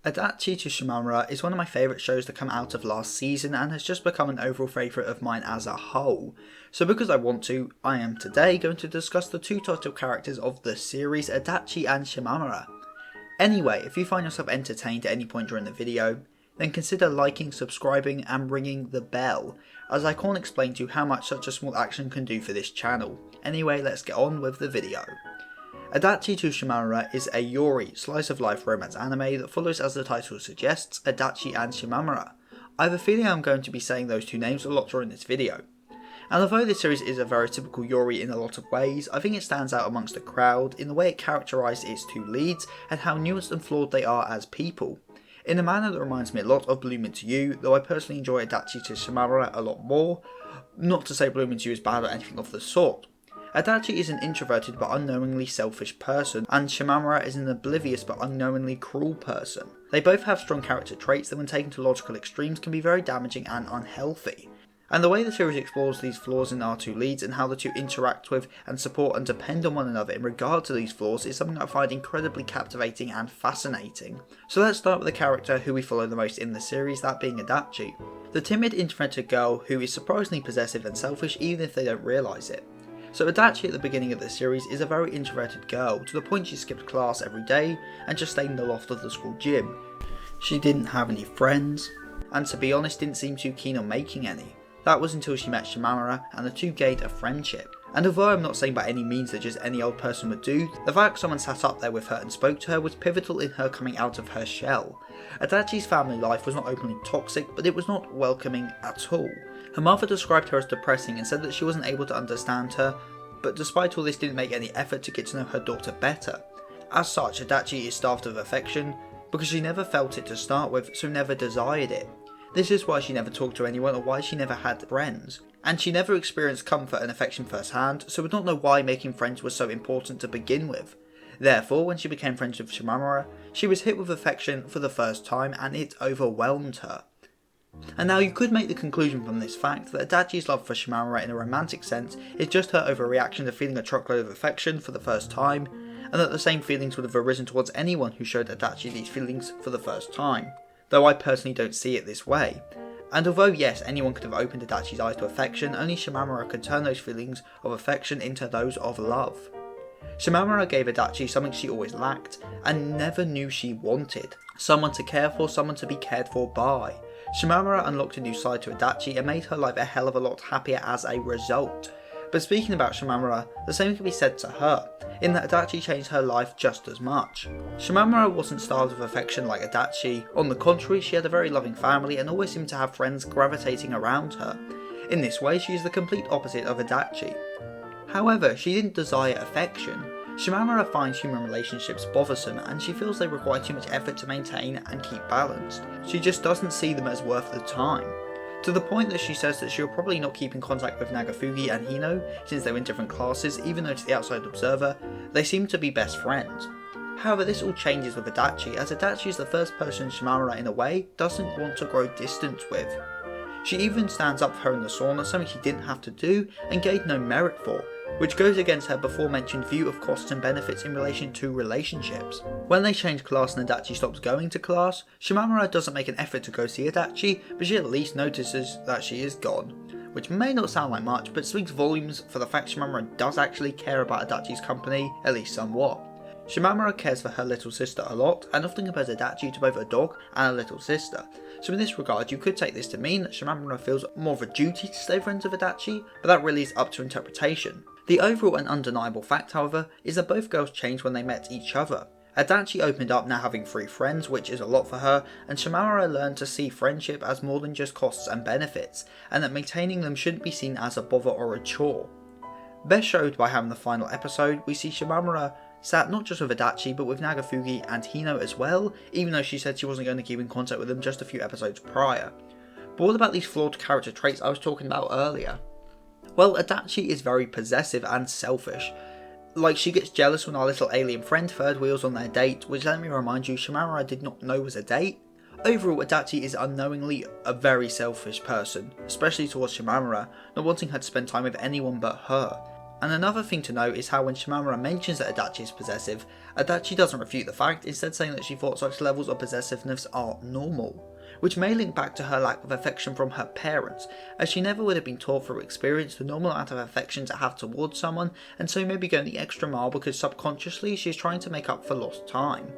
Adachi to Shimamura is one of my favourite shows to come out of last season and has just become an overall favourite of mine as a whole. So because I want to, I am today going to discuss the two title characters of the series, Adachi and Shimamura. Anyway, if you find yourself entertained at any point during the video, then consider liking, subscribing and ringing the bell, as I can't explain to you how much such a small action can do for this channel. Anyway, let's get on with the video. Adachi to Shimamura is a Yuri slice of life romance anime that follows, as the title suggests, Adachi and Shimamura. I have a feeling I'm going to be saying those two names a lot during this video. And although this series is a very typical Yuri in a lot of ways, I think it stands out amongst the crowd in the way it characterises its two leads and how nuanced and flawed they are as people. In a manner that reminds me a lot of Bloom Into You, though I personally enjoy Adachi to Shimamura a lot more. Not to say Bloom Into You is bad or anything of the sort. Adachi is an introverted but unknowingly selfish person, and Shimamura is an oblivious but unknowingly cruel person. They both have strong character traits that when taken to logical extremes can be very damaging and unhealthy. And the way the series explores these flaws in our two leads and how the two interact with and support and depend on one another in regard to these flaws is something I find incredibly captivating and fascinating. So let's start with the character who we follow the most in the series, that being Adachi. The timid, introverted girl who is surprisingly possessive and selfish even if they don't realise it. So Adachi at the beginning of the series is a very introverted girl, to the point she skipped class every day and just stayed in the loft of the school gym. She didn't have any friends, and to be honest didn't seem too keen on making any. That was until she met Shimamura and the two gained a friendship. And although I'm not saying by any means that just any old person would do, the fact someone sat up there with her and spoke to her was pivotal in her coming out of her shell. Adachi's family life was not openly toxic, but it was not welcoming at all. Her mother described her as depressing and said that she wasn't able to understand her, but despite all this didn't make any effort to get to know her daughter better. As such, Adachi is starved of affection because she never felt it to start with, so never desired it. This is why she never talked to anyone or why she never had friends. And she never experienced comfort and affection firsthand, so would not know why making friends was so important to begin with. Therefore, when she became friends with Shimamura, she was hit with affection for the first time and it overwhelmed her. And now you could make the conclusion from this fact that Adachi's love for Shimamura in a romantic sense is just her overreaction to feeling a truckload of affection for the first time, and that the same feelings would have arisen towards anyone who showed Adachi these feelings for the first time. Though I personally don't see it this way. And although yes, anyone could have opened Adachi's eyes to affection, only Shimamura could turn those feelings of affection into those of love. Shimamura gave Adachi something she always lacked, and never knew she wanted. Someone to care for, someone to be cared for by. Shimamura unlocked a new side to Adachi and made her life a hell of a lot happier as a result. But speaking about Shimamura, the same can be said to her, in that Adachi changed her life just as much. Shimamura wasn't starved of affection like Adachi, on the contrary she had a very loving family and always seemed to have friends gravitating around her. In this way she is the complete opposite of Adachi. However, she didn't desire affection. Shimamura finds human relationships bothersome and she feels they require too much effort to maintain and keep balanced. She just doesn't see them as worth the time. To the point that she says that she'll probably not keep in contact with Nagafugi and Hino since they're in different classes, even though to the outside observer, they seem to be best friends. However, this all changes with Adachi, as Adachi is the first person Shimamura in a way doesn't want to grow distant with. She even stands up for her in the sauna, something she didn't have to do and gained no merit for, which goes against her before mentioned view of costs and benefits in relation to relationships. When they change class and Adachi stops going to class, Shimamura doesn't make an effort to go see Adachi, but she at least notices that she is gone. Which may not sound like much, but speaks volumes for the fact Shimamura does actually care about Adachi's company, at least somewhat. Shimamura cares for her little sister a lot, and often compares Adachi to both a dog and a little sister. So in this regard, you could take this to mean that Shimamura feels more of a duty to stay friends with Adachi, but that really is up to interpretation. The overall and undeniable fact, however, is that both girls changed when they met each other. Adachi opened up now having 3 friends, which is a lot for her, and Shimamura learned to see friendship as more than just costs and benefits, and that maintaining them shouldn't be seen as a bother or a chore. Best showed by how in the final episode, we see Shimamura sat not just with Adachi but with Nagafugi and Hino as well, even though she said she wasn't going to keep in contact with them just a few episodes prior. But what about these flawed character traits I was talking about earlier? Well, Adachi is very possessive and selfish. Like, she gets jealous when our little alien friend third wheels on their date, which, let me remind you, Shimamura did not know was a date. Overall, Adachi is unknowingly a very selfish person, especially towards Shimamura, not wanting her to spend time with anyone but her. And another thing to note is how when Shimamura mentions that Adachi is possessive, Adachi doesn't refute the fact, instead saying that she thought such levels of possessiveness are normal, which may link back to her lack of affection from her parents, as she never would have been taught through experience the normal amount of affection to have towards someone, and so maybe going the extra mile because subconsciously she is trying to make up for lost time.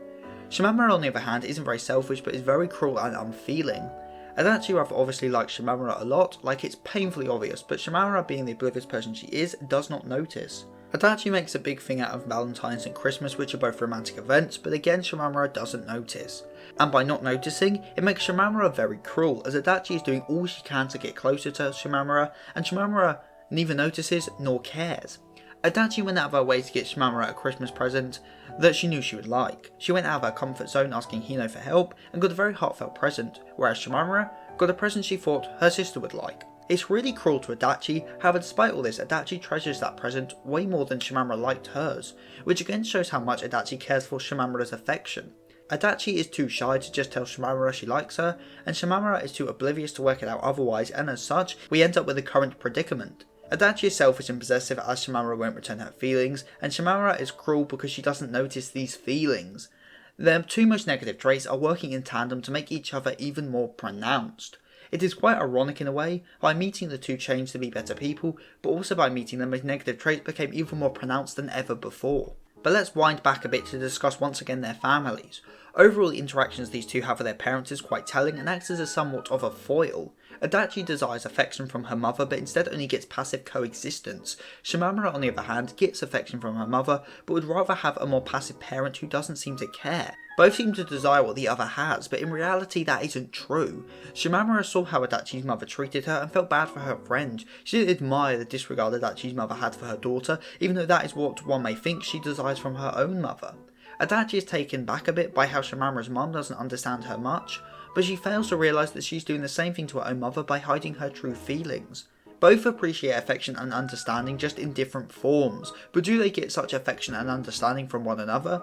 Shimamura on the other hand isn't very selfish but is very cruel and unfeeling. Adachi rather obviously likes Shimamura a lot, like it's painfully obvious, but Shimamura, being the oblivious person she is, does not notice. Adachi makes a big thing out of Valentine's and Christmas, which are both romantic events, but again Shimamura doesn't notice. And by not noticing, it makes Shimamura very cruel, as Adachi is doing all she can to get closer to Shimamura, and Shimamura neither notices nor cares. Adachi went out of her way to get Shimamura a Christmas present that she knew she would like. She went out of her comfort zone asking Hino for help and got a very heartfelt present, whereas Shimamura got a present she thought her sister would like. It's really cruel to Adachi, however despite all this Adachi treasures that present way more than Shimamura liked hers, which again shows how much Adachi cares for Shimamura's affection. Adachi is too shy to just tell Shimamura she likes her, and Shimamura is too oblivious to work it out otherwise, and as such, we end up with the current predicament. Adachi is selfish and possessive as Shimamura won't return her feelings, and Shimamura is cruel because she doesn't notice these feelings. Their two most negative traits are working in tandem to make each other even more pronounced. It is quite ironic in a way, by meeting the two changed to be better people, but also by meeting them as negative traits became even more pronounced than ever before. But let's wind back a bit to discuss once again their families. Overall, the interactions these two have with their parents is quite telling and acts as a somewhat of a foil. Adachi desires affection from her mother but instead only gets passive coexistence. Shimamura on the other hand gets affection from her mother but would rather have a more passive parent who doesn't seem to care. Both seem to desire what the other has, but in reality that isn't true. Shimamura saw how Adachi's mother treated her and felt bad for her friend. She didn't admire the disregard Adachi's mother had for her daughter, even though that is what one may think she desires from her own mother. Adachi is taken back a bit by how Shimamura's mom doesn't understand her much, but she fails to realise that she's doing the same thing to her own mother by hiding her true feelings. Both appreciate affection and understanding just in different forms, but do they get such affection and understanding from one another?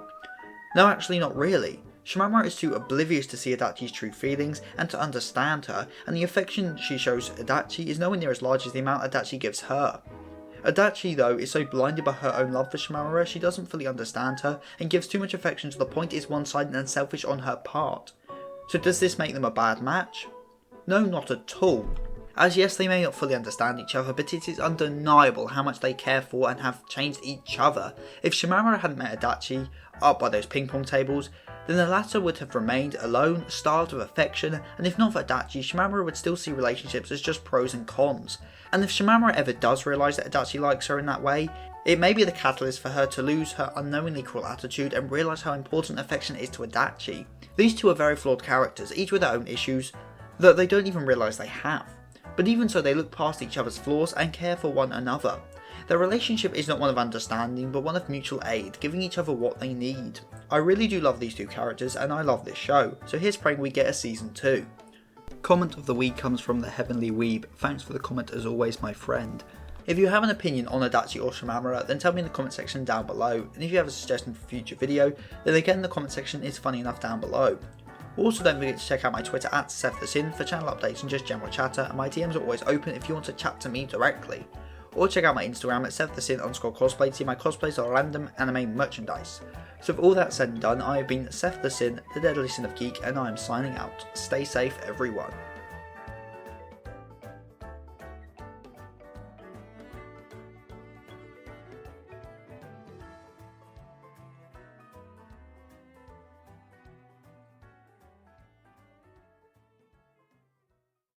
No, actually not really. Shimamura is too oblivious to see Adachi's true feelings and to understand her, and the affection she shows Adachi is nowhere near as large as the amount Adachi gives her. Adachi, though, is so blinded by her own love for Shimamura she doesn't fully understand her and gives too much affection to the point it's one-sided and selfish on her part. So does this make them a bad match? No, not at all. As yes, they may not fully understand each other, but it is undeniable how much they care for and have changed each other. If Shimamura hadn't met Adachi, up by those ping pong tables, then the latter would have remained alone, starved of affection, and if not for Adachi, Shimamura would still see relationships as just pros and cons. And if Shimamura ever does realise that Adachi likes her in that way, it may be the catalyst for her to lose her unknowingly cruel attitude and realise how important affection is to Adachi. These two are very flawed characters, each with their own issues that they don't even realise they have. But even so, they look past each other's flaws and care for one another. Their relationship is not one of understanding, but one of mutual aid, giving each other what they need. I really do love these two characters, and I love this show, so here's praying we get a season 2. Comment of the week comes from the Heavenly Weeb. Thanks for the comment as always, my friend. If you have an opinion on Adachi or Shimamura, then tell me in the comment section down below, and if you have a suggestion for a future video, then again the comment section is funny enough down below. Also don't forget to check out my Twitter at SethTheSin for channel updates and just general chatter, and my DMs are always open if you want to chat to me directly. Or check out my Instagram at SethTheSin_cosplay to see my cosplays or random anime merchandise. So with all that said and done, I have been Seth the Sin, the deadly sin of geek, and I am signing out. Stay safe everyone.